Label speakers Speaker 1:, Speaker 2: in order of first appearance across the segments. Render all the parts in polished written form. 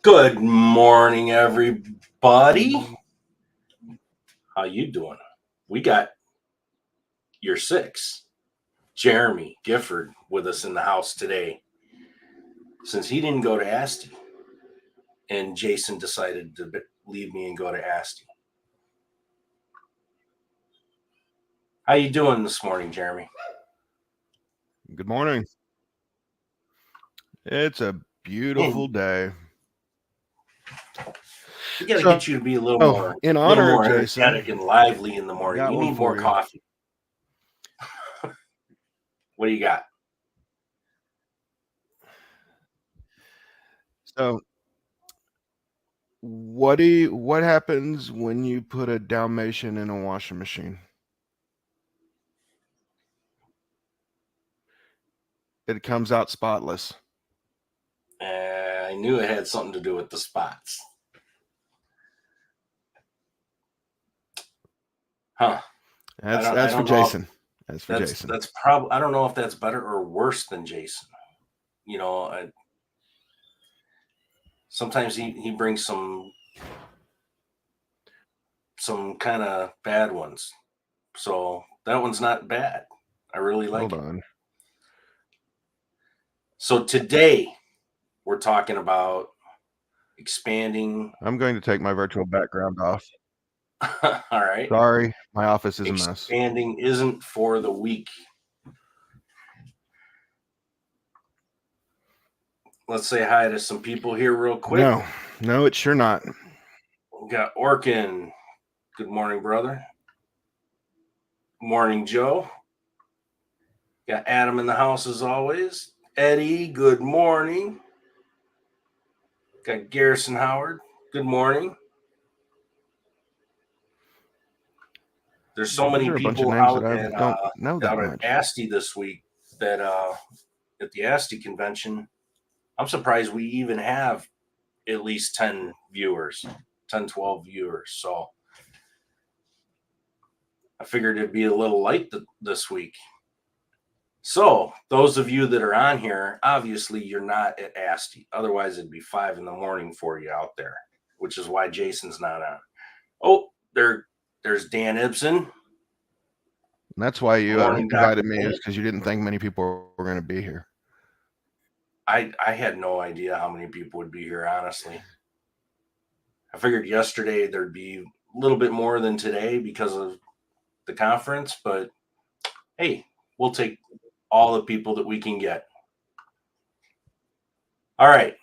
Speaker 1: Good morning, everybody. How you doing? We got your six, Jeremy Gifford, with us in the house today. Since he didn't go to Asti, and Jason decided to leave me and go to Asti. How you doing this morning, Jeremy?
Speaker 2: Good morning. It's a beautiful
Speaker 1: Man,
Speaker 2: day.
Speaker 1: we got to
Speaker 2: So,
Speaker 1: get you to be a
Speaker 2: in
Speaker 1: little
Speaker 2: honor of
Speaker 1: more
Speaker 2: Jason,
Speaker 1: energetic and lively in the morning.
Speaker 2: got
Speaker 1: You
Speaker 2: one
Speaker 1: need more
Speaker 2: for you.
Speaker 1: coffee. What do you got?
Speaker 2: So, what happens when you put a Dalmatian in a washing machine? It comes out spotless.
Speaker 1: I knew it had something to do with the spots. Huh. I
Speaker 2: That's for
Speaker 1: don't know if
Speaker 2: Jason. That's for Jason.
Speaker 1: that's probably, I don't know if that's better or worse than Jason. You know, sometimes he brings some kind of bad ones. So that one's not bad. I really like
Speaker 2: Hold
Speaker 1: it.
Speaker 2: on.
Speaker 1: So today we're talking about expanding.
Speaker 2: I'm going to take my virtual background off.
Speaker 1: All right.
Speaker 2: Sorry, my office is a mess.
Speaker 1: Expanding isn't for the weak. Let's say hi to some people here real quick.
Speaker 2: No, it's sure not.
Speaker 1: We got Orkin. Good morning, brother. Morning, Joe. Got Adam in the house as always. Eddie, good morning. Got Garrison Howard. Good morning. There's so
Speaker 2: These
Speaker 1: many
Speaker 2: are a bunch of
Speaker 1: people
Speaker 2: names that I don't know that
Speaker 1: out at
Speaker 2: much.
Speaker 1: ASTI this week that at the ASTI convention, I'm surprised we even have at least 10 viewers, 10, 12 viewers. So I figured it'd be a little light this week. So those of you that are on here, obviously you're not at ASTI. Otherwise, it'd be 5 a.m. for you out there, which is why Jason's not on. Oh, there's Dan Ibsen.
Speaker 2: And that's why you
Speaker 1: Morning,
Speaker 2: invited
Speaker 1: Dr.
Speaker 2: me,
Speaker 1: Dan.
Speaker 2: is because you didn't think many people were going to be here.
Speaker 1: I had no idea how many people would be here, honestly. I figured yesterday there'd be a little bit more than today because of the conference, but hey, we'll take all the people that we can get. All right.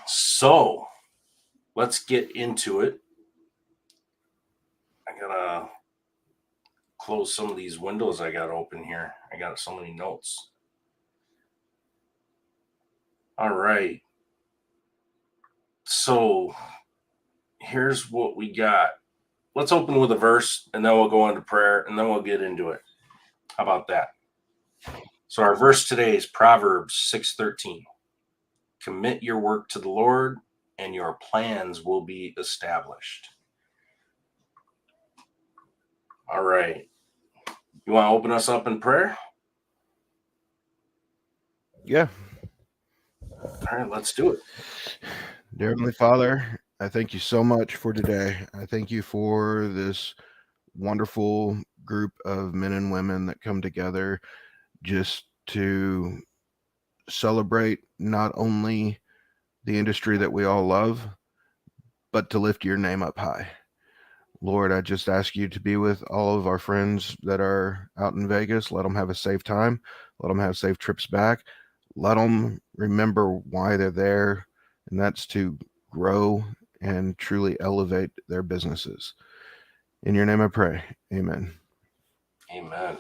Speaker 1: So let's get into it. I gotta close some of these windows I got open here. I got so many notes. All right. So here's what we got. Let's open with a verse and then we'll go into prayer and then we'll get into it. How about that? So our verse today is Proverbs 6:13. Commit your work to the Lord and your plans will be established. All right. You want to open us up in prayer?
Speaker 2: Yeah.
Speaker 1: All right, let's do it.
Speaker 2: Dear Heavenly Father, I thank you so much for today. I thank you for this wonderful group of men and women that come together just to celebrate not only the industry that we all love, but to lift your name up high. Lord, I just ask you to be with all of our friends that are out in Vegas. Let them have a safe time. Let them have safe trips back. Let them remember why they're there, and that's to grow and truly elevate their businesses. In your name I pray. Amen.
Speaker 1: Amen.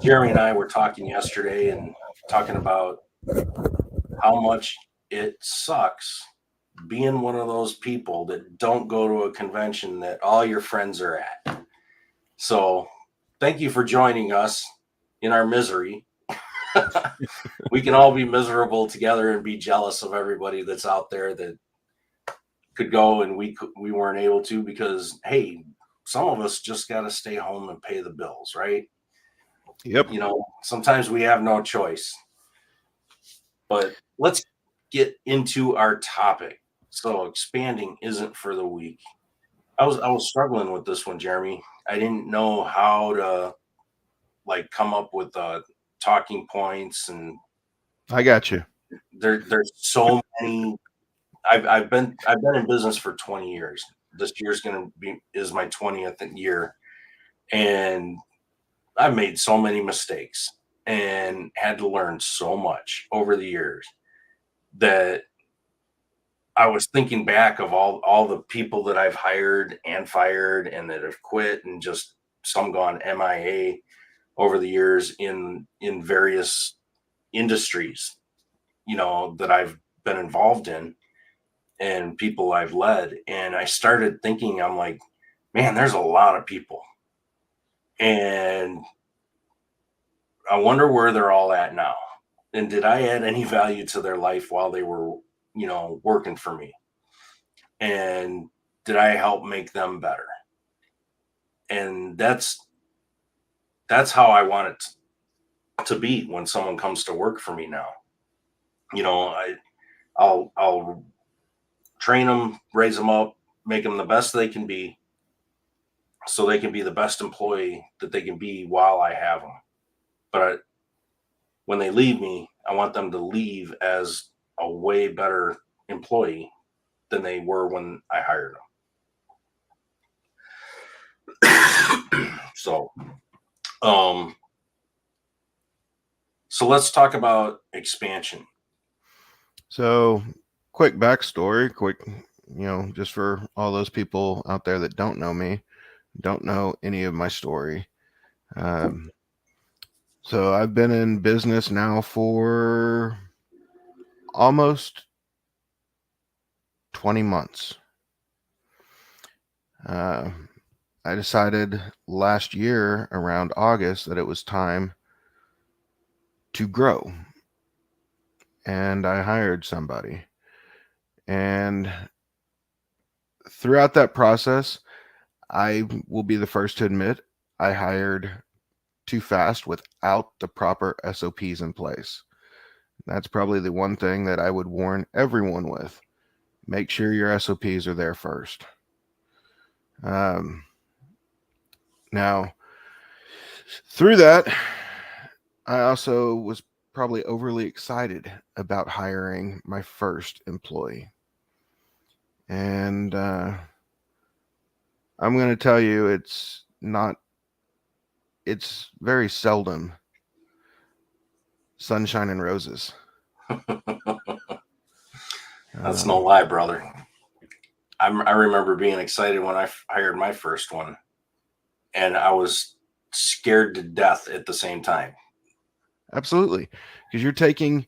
Speaker 1: Jeremy and I were talking yesterday and talking about how much it sucks being one of those people that don't go to a convention that all your friends are at. So thank you for joining us in our misery. We can all be miserable together and be jealous of everybody that's out there that could go and we weren't able to because, hey, some of us just got to stay home and pay the bills, right?
Speaker 2: Yep.
Speaker 1: Sometimes we have no choice. But let's get into our topic. So expanding isn't for the weak. I was struggling with this one, Jeremy. I didn't know how to like come up with talking points, and
Speaker 2: I got you.
Speaker 1: there's so many. I've been in business for 20 years. This year's gonna be is my 20th year, and I've made so many mistakes and had to learn so much over the years that I was thinking back of all the people that I've hired and fired and that have quit and just some gone MIA over the years in various industries, that I've been involved in and people I've led. And I started thinking, I'm like, man, there's a lot of people. And I wonder where they're all at now. And did I add any value to their life while they were, working for me? And did I help make them better? And that's how I want it to be when someone comes to work for me now. I'll train them, raise them up, make them the best they can be, so they can be the best employee that they can be while I have them. But when they leave me, I want them to leave as a way better employee than they were when I hired them. Um, so let's talk about expansion.
Speaker 2: So, quick backstory, just for all those people out there that don't know me, don't know any of my story. So I've been in business now for almost 20 months. I decided last year around August that it was time to grow. And I hired somebody. And throughout that process, I will be the first to admit I hired too fast without the proper SOPs in place. That's probably the one thing that I would warn everyone with. Make sure your SOPs are there first. Now, through that, I also was probably overly excited about hiring my first employee. And I'm going to tell you, it's very seldom sunshine and roses.
Speaker 1: That's no lie, brother. I remember being excited when I hired my first one, and I was scared to death at the same time.
Speaker 2: Absolutely. Because you're taking,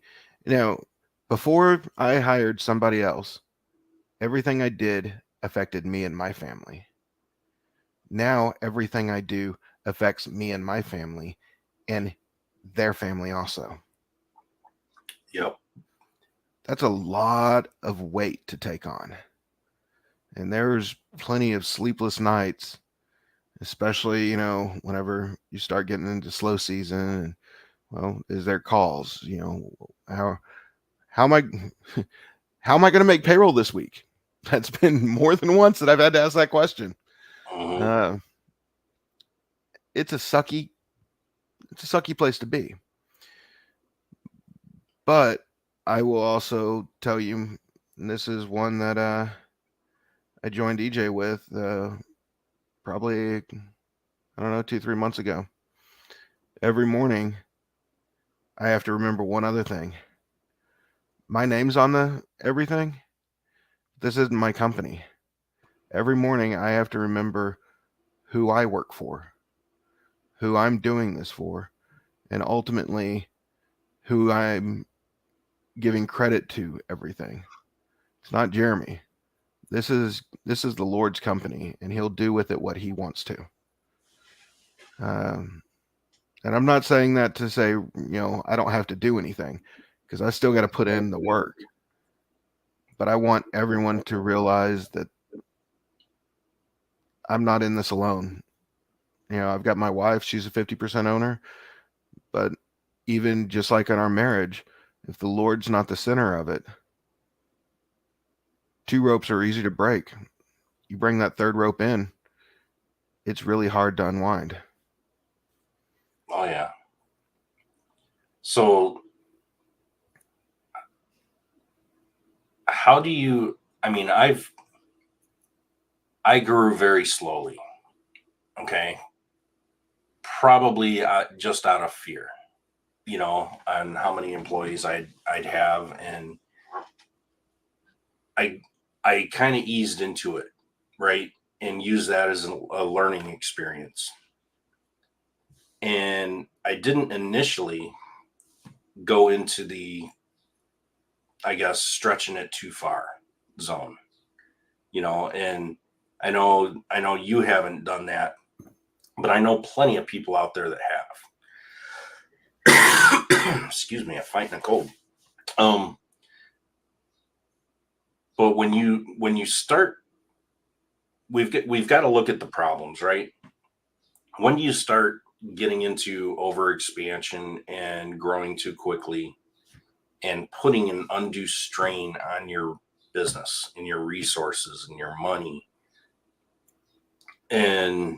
Speaker 2: before I hired somebody else, everything I did affected me and my family. Now everything I do affects me and my family and their family also.
Speaker 1: Yep.
Speaker 2: That's a lot of weight to take on. And there's plenty of sleepless nights, especially, whenever you start getting into slow season. And, well, is there calls? How am I how am I going to make payroll this week? That's been more than once that I've had to ask that question.
Speaker 1: Mm-hmm.
Speaker 2: It's a sucky place to be. But I will also tell you, and this is one that I joined EJ with probably, I don't know, 2-3 months ago. Every morning, I have to remember one other thing. My name's on the everything. This isn't my company. Every morning, I have to remember who I work for, who I'm doing this for, and ultimately who I'm giving credit to everything. It's not Jeremy. This is the Lord's company, and He'll do with it what He wants to. And I'm not saying that to say, I don't have to do anything, because I still got to put in the work. But I want everyone to realize that I'm not in this alone. I've got my wife, she's a 50% owner, but even just like in our marriage, if the Lord's not the center of it, 2 ropes are easy to break. You bring that third rope in, it's really hard to unwind.
Speaker 1: Oh yeah. So how do you, I mean, I grew very slowly. Okay. Probably just out of fear, on how many employees I'd have. And I, I kind of eased into it. Right. And used that as a learning experience. And I didn't initially go into the, I guess, stretching it too far zone, and I know you haven't done that, but I know plenty of people out there that have. Excuse me, I'm fighting a cold. Um, but when you start, we've got to look at the problems, right? When do you start getting into over expansion and growing too quickly and putting an undue strain on your business and your resources and your money and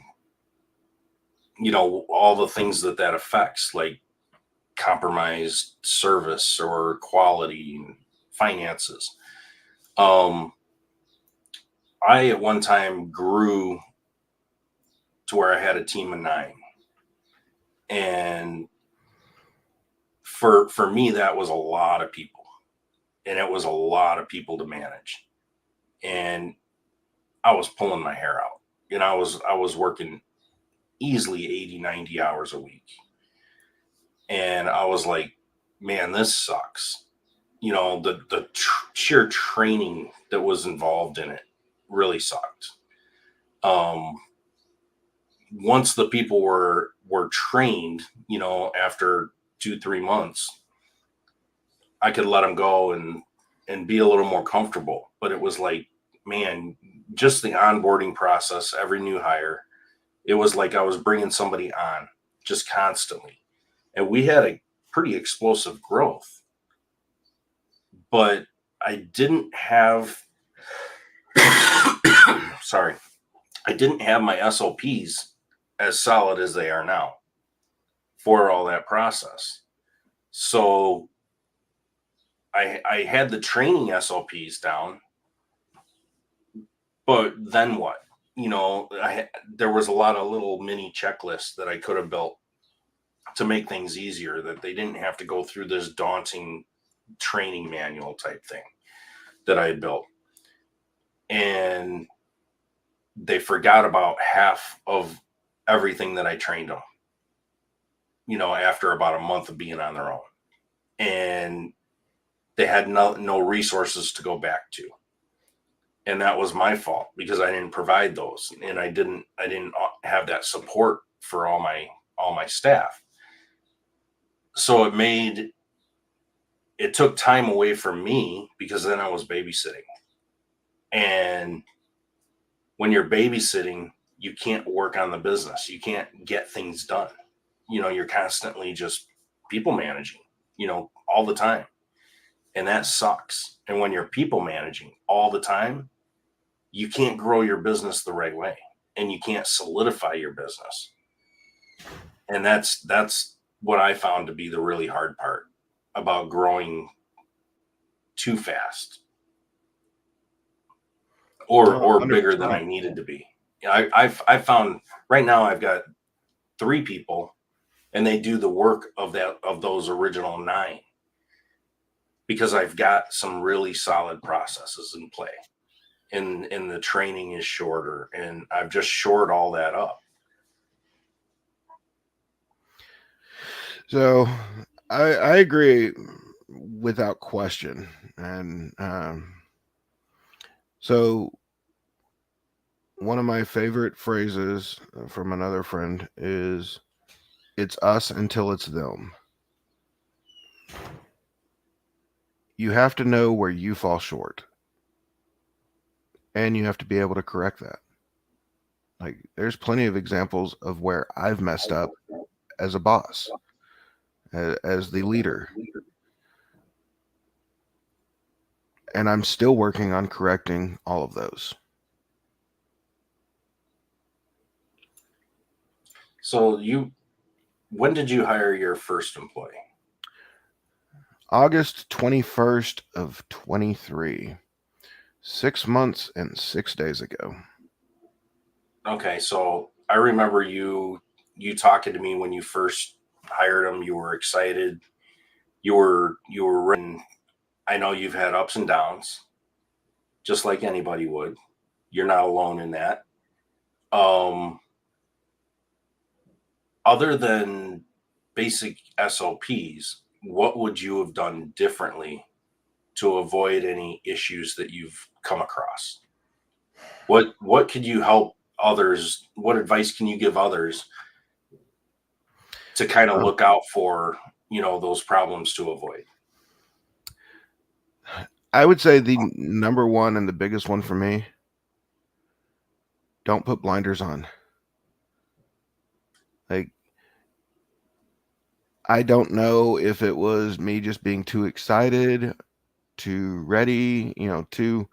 Speaker 1: all the things that affects, like compromised service or quality and finances. um I at one time grew to where I had a team of 9, and for me that was a lot of people, and it was a lot of people to manage, and I was pulling my hair out. I was working easily 80, 90 hours a week, and I was like, man, this sucks. The sheer training that was involved in it really sucked. um Once the people were trained, after 2 3 months, I could let them go and be a little more comfortable. But it was like, man, just the onboarding process, every new hire, it was like I was bringing somebody on just constantly, and we had a pretty explosive growth. But I didn't have sorry, I didn't have my SOPs as solid as they are now for all that process. So I had the training SOPs down, but then what? There was a lot of little mini checklists that I could have built to make things easier, that they didn't have to go through this daunting training manual type thing that I had built. And they forgot about half of everything that I trained them, after about a month of being on their own. And they had no resources to go back to. And that was my fault because I didn't provide those, and I didn't have that support for all my staff. So it took time away from me, because then I was babysitting. And when you're babysitting, you can't work on the business. You can't get things done. You're constantly just people managing, all the time. And that sucks. And when you're people managing all the time, you can't grow your business the right way, and you can't solidify your business. And that's what I found to be the really hard part about growing too fast, or bigger than I
Speaker 2: 100%.
Speaker 1: needed to be. I've found right now I've got 3 people, and they do the work of those original 9, because I've got some really solid processes in play, and the training is shorter, and I've just shored all that up.
Speaker 2: So I agree without question. And so one of my favorite phrases from another friend is, it's us until it's them. You have to know where you fall short, and you have to be able to correct that. Like, there's plenty of examples of where I've messed up as a boss, as the leader. And I'm still working on correcting all of those.
Speaker 1: So when did you hire your first employee?
Speaker 2: August 21st of 23. 6 months and 6 days ago.
Speaker 1: Okay, so I remember you talking to me when you first hired him. You were excited. You were ready. I know you've had ups and downs, just like anybody would. You're not alone in that. Um, Other than basic SOPs, what would you have done differently to avoid any issues that you've come across? What could you help others? What advice can you give others to kind of
Speaker 2: Um,
Speaker 1: look out for, those problems to avoid?
Speaker 2: I would say the number one and the biggest one for me, don't put blinders on. Like, I don't know if it was me just being too excited, too ready, too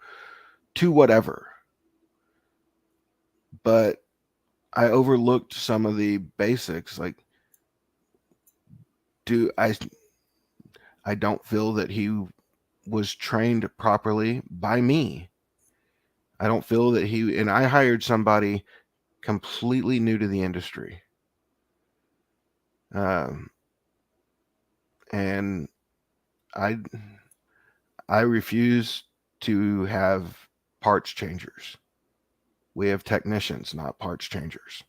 Speaker 2: whatever. But I overlooked some of the basics. Like, do I don't feel that he was trained properly by me. I don't feel that and I hired somebody completely new to the industry. Um, and I I refuse to have parts changers. We have technicians, not parts changers.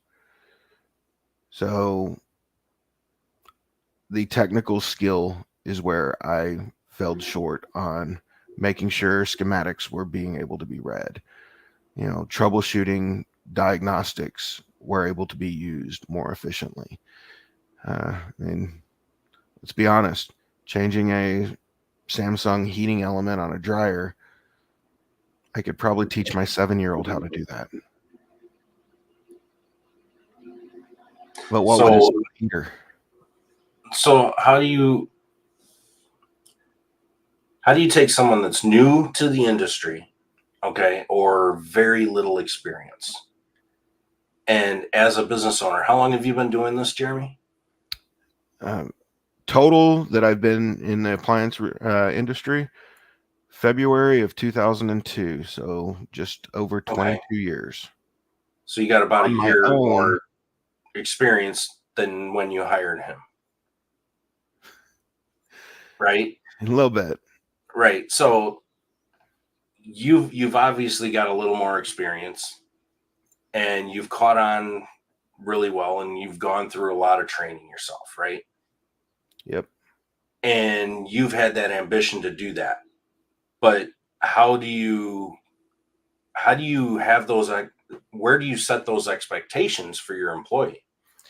Speaker 2: So the technical skill is where I fell short on making sure schematics were being able to be read. Troubleshooting diagnostics were able to be used more efficiently. And let's be honest, changing a Samsung heating element on a dryer, I could probably teach my 7-year-old how to do that. But what would
Speaker 1: So
Speaker 2: his heater?
Speaker 1: so how do you take someone that's new to the industry, okay, or very little experience? And as a business owner, how long have you been doing this, Jeremy?
Speaker 2: Um, Total that I've been in the appliance industry, February of 2002, so just over
Speaker 1: Okay.
Speaker 2: 22 years.
Speaker 1: So you got about a
Speaker 2: On my
Speaker 1: year
Speaker 2: own,
Speaker 1: more experience than when you hired him, right?
Speaker 2: a little bit.
Speaker 1: Right. So you've obviously got a little more experience and you've caught on really well and you've gone through a lot of training yourself, right?
Speaker 2: Yep.
Speaker 1: And you've had that ambition to do that. But how do you have those where do you set those expectations for your employee?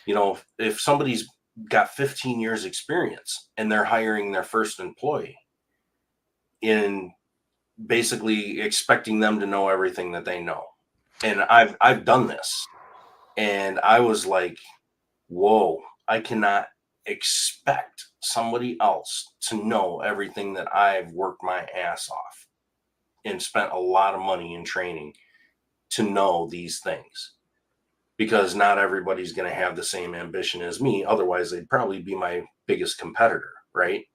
Speaker 1: If somebody's got 15 years experience and they're hiring their first employee in basically expecting them to know everything that they know. And I've done this and I was like, whoa, I cannot expect somebody else to know everything that I've worked my ass off and spent a lot of money in training to know these things, because not everybody's going to have the same ambition as me. Otherwise, they'd probably be my biggest competitor, right?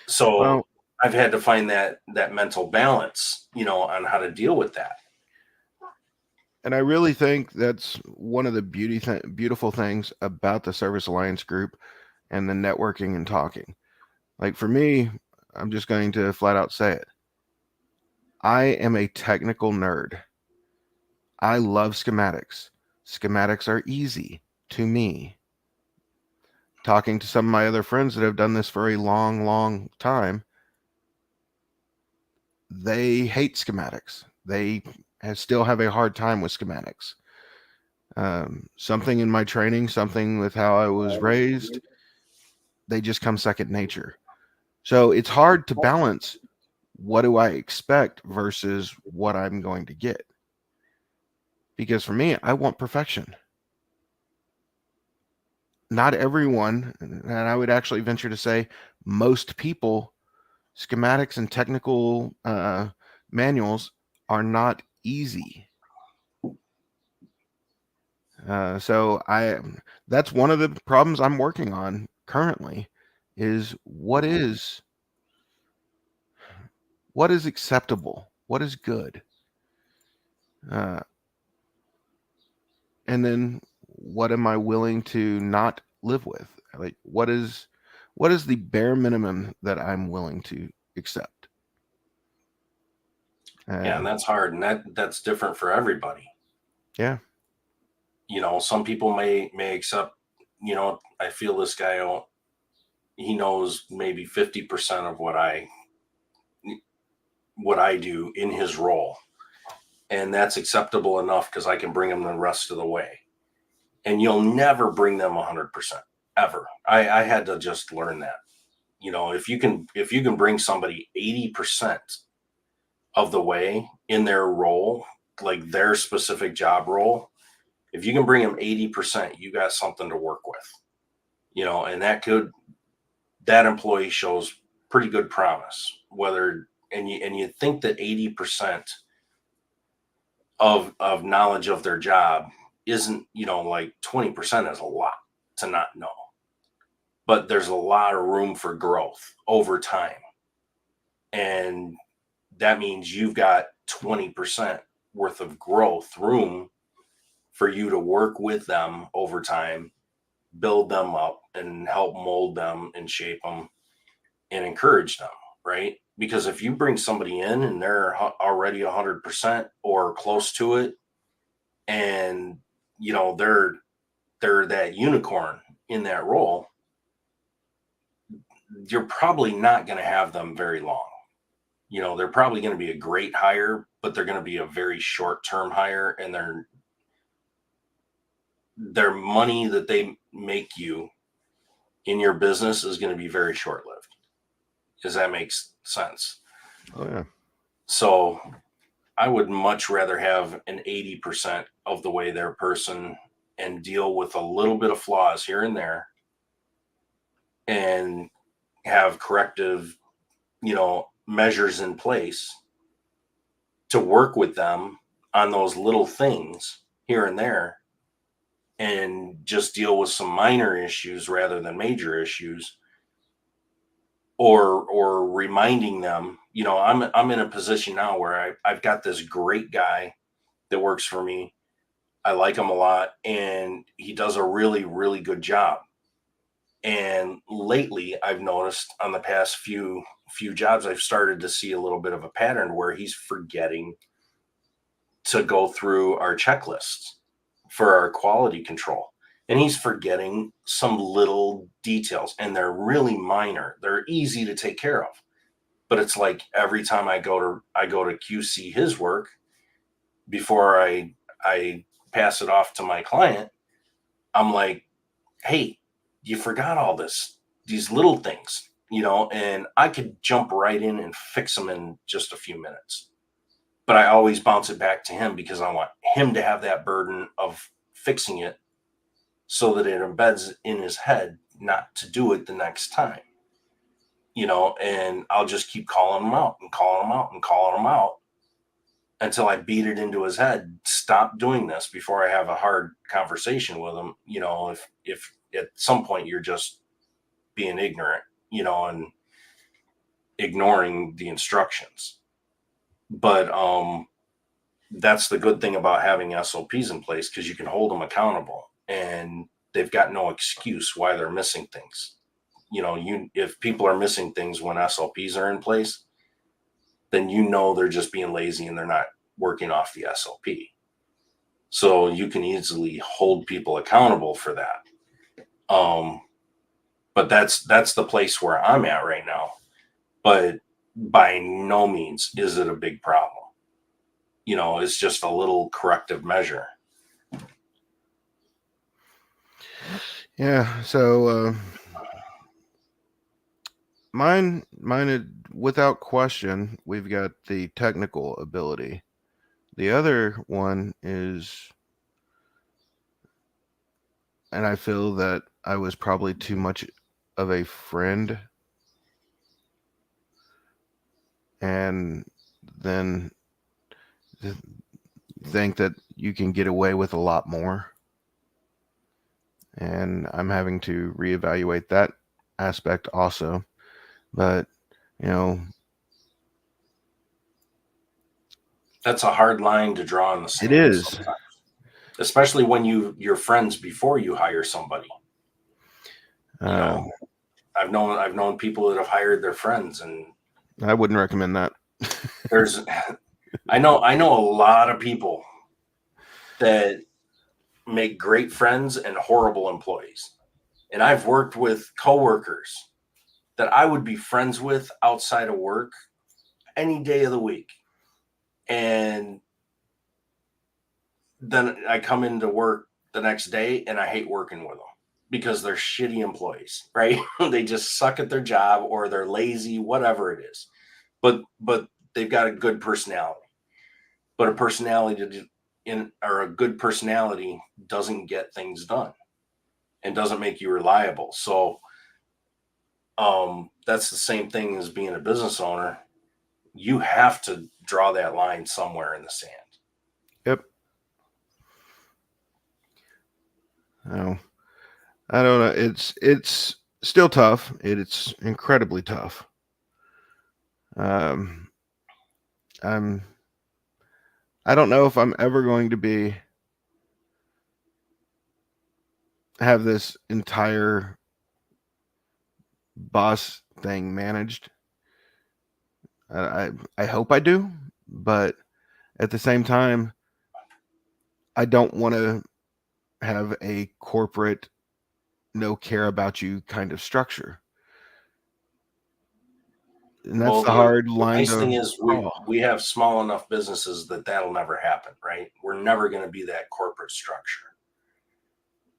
Speaker 1: So
Speaker 2: Well,
Speaker 1: I've had to find that mental balance, on how to deal with that.
Speaker 2: and I really think that's one of the beautiful things about the Service Alliance group and the networking and talking. Like for me, I'm just going to flat out say it. I am a technical nerd. I love schematics. Schematics are easy to me. Talking to some of my other friends that have done this for a long, long time, they hate schematics. They still have a hard time with schematics. Something in my training, something with how I was raised, they just come second nature. So it's hard to balance what do I expect versus what I'm going to get. Because for me, I want perfection. Not everyone, and I would actually venture to say most people schematics and technical manuals are not easy. So that's one of the problems I'm working on currently is what is acceptable, what is good, uh, and then what am I willing to not live with? Like what is the bare minimum that I'm willing to accept?
Speaker 1: Yeah, and that's hard, and that's different for everybody.
Speaker 2: Yeah.
Speaker 1: Some people may accept. I feel this guy. He knows maybe 50% of what I do in his role, and that's acceptable enough because I can bring him the rest of the way. And you'll never bring them 100% ever. I had to just learn that. If you can bring somebody 80% of the way in their role, like their specific job role, if you can bring them 80%, you got something to work with. And that employee shows pretty good promise. And you think that 80% of knowledge of their job isn't, like 20% is a lot to not know. But there's a lot of room for growth over time. And that means you've got 20% worth of growth room for you to work with them over time, build them up and help mold them and shape them and encourage them, right? Because if you bring somebody in and they're already 100% or close to it, and they're that unicorn in that role, you're probably not going to have them very long. They're probably going to be a great hire, but they're going to be a very short term hire, and their money that they make you in your business is going to be very short lived. Does that make sense?
Speaker 2: Oh yeah.
Speaker 1: So I would much rather have an 80% of the way there person and deal with a little bit of flaws here and there and have corrective, measures in place to work with them on those little things here and there and just deal with some minor issues rather than major issues, or reminding them. I'm in a position now where I've got this great guy that works for me. I like him a lot, and he does a really, really good job. And lately, I've noticed on the past few jobs, I've started to see a little bit of a pattern where he's forgetting to go through our checklists for our quality control. And he's forgetting some little details, and they're really minor. They're easy to take care of. But it's like every time I go to QC his work before I pass it off to my client, I'm like, hey, you forgot all these little things, and I could jump right in and fix them in just a few minutes. But I always bounce it back to him because I want him to have that burden of fixing it so that it embeds in his head not to do it the next time. And I'll just keep calling him out and calling him out and calling him out until I beat it into his head. Stop doing this before I have a hard conversation with him. If at some point you're just being ignorant, and ignoring the instructions. But that's the good thing about having SOPs in place, because you can hold them accountable and they've got no excuse why they're missing things. If people are missing things when SOPs are in place, then they're just being lazy and they're not working off the SOP. So you can easily hold people accountable for that. But that's the place where I'm at right now. But by no means is it a big problem. It's just a little corrective measure.
Speaker 2: Yeah. So mine, without question, we've got the technical ability. The other one is, and I feel that I was probably too much of a friend and then think that you can get away with a lot more. And I'm having to reevaluate that aspect also. But, you know,
Speaker 1: That's a hard line to draw in the sand.
Speaker 2: it is.
Speaker 1: Sometimes. Especially when you're friends before you hire somebody. You know, I've known people that have hired their friends, and
Speaker 2: I wouldn't recommend that.
Speaker 1: I know a lot of people that make great friends and horrible employees. And I've worked with coworkers that I would be friends with outside of work any day of the week. And then I come into work the next day and I hate working with them because they're shitty employees, right? They just suck at their job, or they're lazy, whatever it is. But they've got a good personality. But a good personality doesn't get things done and doesn't make you reliable. So that's the same thing as being a business owner. You have to draw that line somewhere in the sand.
Speaker 2: Yep. No, I don't know. It's still tough. It's incredibly tough. I don't know if I'm ever going to have this entire boss thing managed. I hope I do, but at the same time, I don't want to have a corporate no care about you kind of structure. And that's the hard line.
Speaker 1: Nice thing is we have small enough businesses that'll never happen, right? We're never going to be that corporate structure.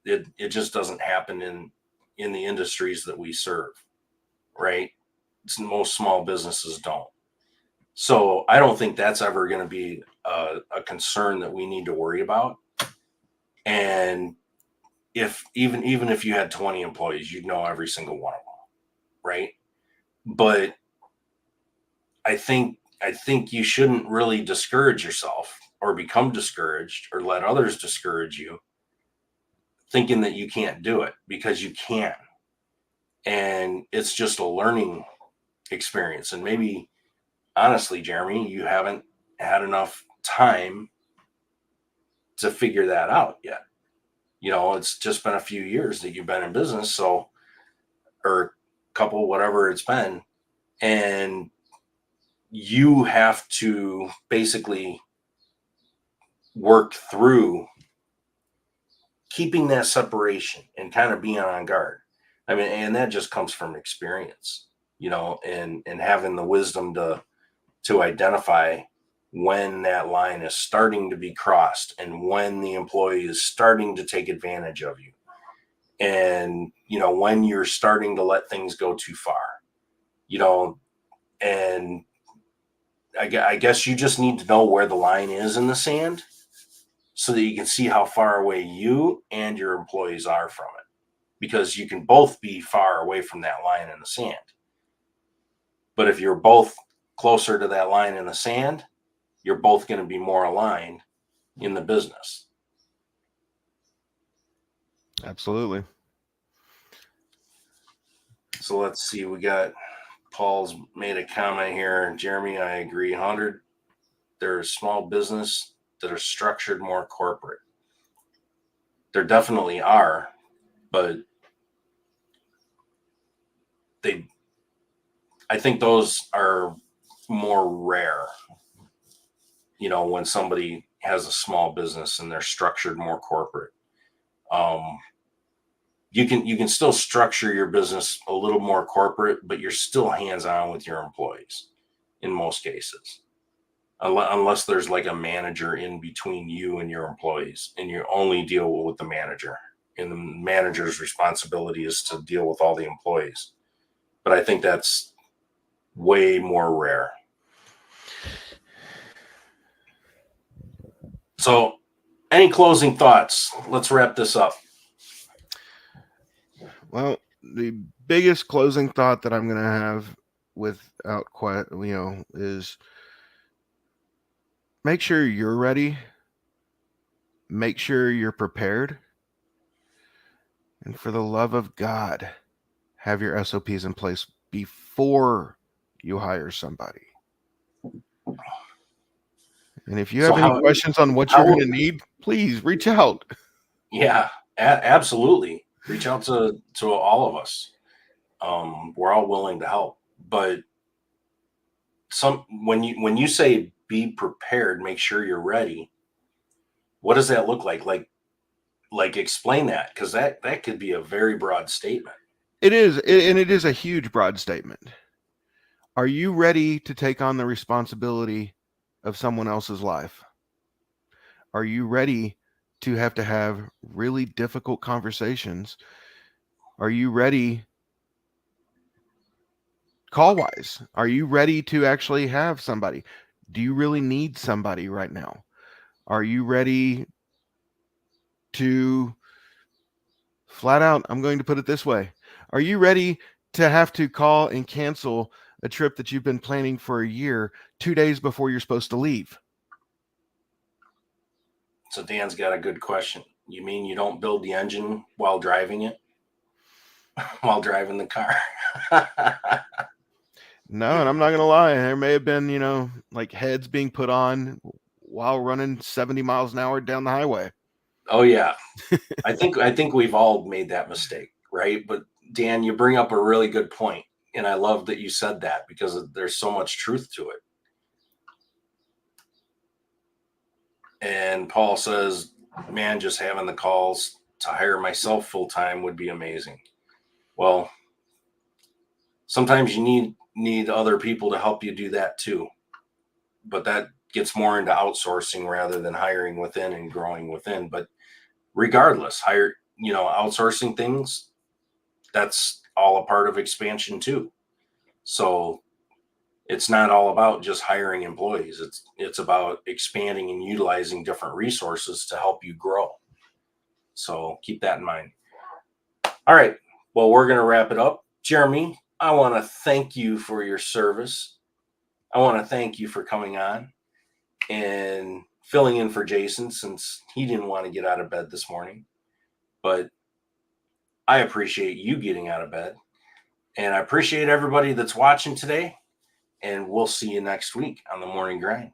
Speaker 1: It just doesn't happen in the industries that we serve, right? Most small businesses don't. So I don't think that's ever going to be a concern that we need to worry about. And if even if you had 20 employees, you'd know every single one of them, right? But I think you shouldn't really discourage yourself or become discouraged or let others discourage you thinking that you can't do it, because you can. And it's just a learning experience. And maybe, honestly, Jeremy, you haven't had enough time to figure that out yet. It's just been a few years that you've been in business, or a couple, whatever it's been. And you have to basically work through keeping that separation and kind of being on guard. I mean, and that just comes from experience, and having the wisdom to identify when that line is starting to be crossed and when the employee is starting to take advantage of you. And, when you're starting to let things go too far, and I guess you just need to know where the line is in the sand so that you can see how far away you and your employees are from it, because you can both be far away from that line in the sand. But if you're both closer to that line in the sand, you're both going to be more aligned in the business.
Speaker 2: Absolutely.
Speaker 1: So let's see. We got Paul's made a comment here. Jeremy, I agree 100. There's small business that are structured more corporate. There definitely are, but I think those are more rare. When somebody has a small business and they're structured more corporate. You can still structure your business a little more corporate, but you're still hands-on with your employees in most cases, unless there's like a manager in between you and your employees, and you only deal with the manager, and the manager's responsibility is to deal with all the employees. But I think that's way more rare. So, any closing thoughts? Let's wrap this up.
Speaker 2: Well, the biggest closing thought that I'm going to have without quite, is make sure you're ready, make sure you're prepared, and for the love of God, have your SOPs in place before you hire somebody. And if you
Speaker 1: So
Speaker 2: have any questions on what you're going to need, please reach out.
Speaker 1: Yeah, absolutely. Reach out to all of us. We're all willing to help. But when you say be prepared, make sure you're ready. What does that look like? Like explain that, because that could be a very broad statement.
Speaker 2: It is, and it is a huge, broad statement. Are you ready to take on the responsibility of someone else's life? Are you ready to have really difficult conversations? Are you ready call wise? Are you ready to actually have somebody? Do you really need somebody right now? Are you ready to flat out? I'm going to put it this way. Are you ready to have to call and cancel a trip that you've been planning for a year 2 days before you're supposed to leave?
Speaker 1: So Dan's got a good question. You mean you don't build the engine while driving it? While driving the car?
Speaker 2: No, and I'm not going to lie. There may have been, like heads being put on while running 70 miles an hour down the highway.
Speaker 1: Oh yeah. I think we've all made that mistake, right? But Dan, you bring up a really good point, and I love that you said that because there's so much truth to it. And Paul says, "Man, just having the calls to hire myself full time would be amazing." Well, sometimes you need other people to help you do that too, but that gets more into outsourcing rather than hiring within and growing within. But regardless, outsourcing things, that's all a part of expansion too. So it's not all about just hiring employees. It's about expanding and utilizing different resources to help you grow. So keep that in mind. All right. Well, we're going to wrap it up. Jeremy, I want to thank you for your service. I want to thank you for coming on and filling in for Jason since he didn't want to get out of bed this morning. But I appreciate you getting out of bed. And I appreciate everybody that's watching today. And we'll see you next week on the Morning Grind.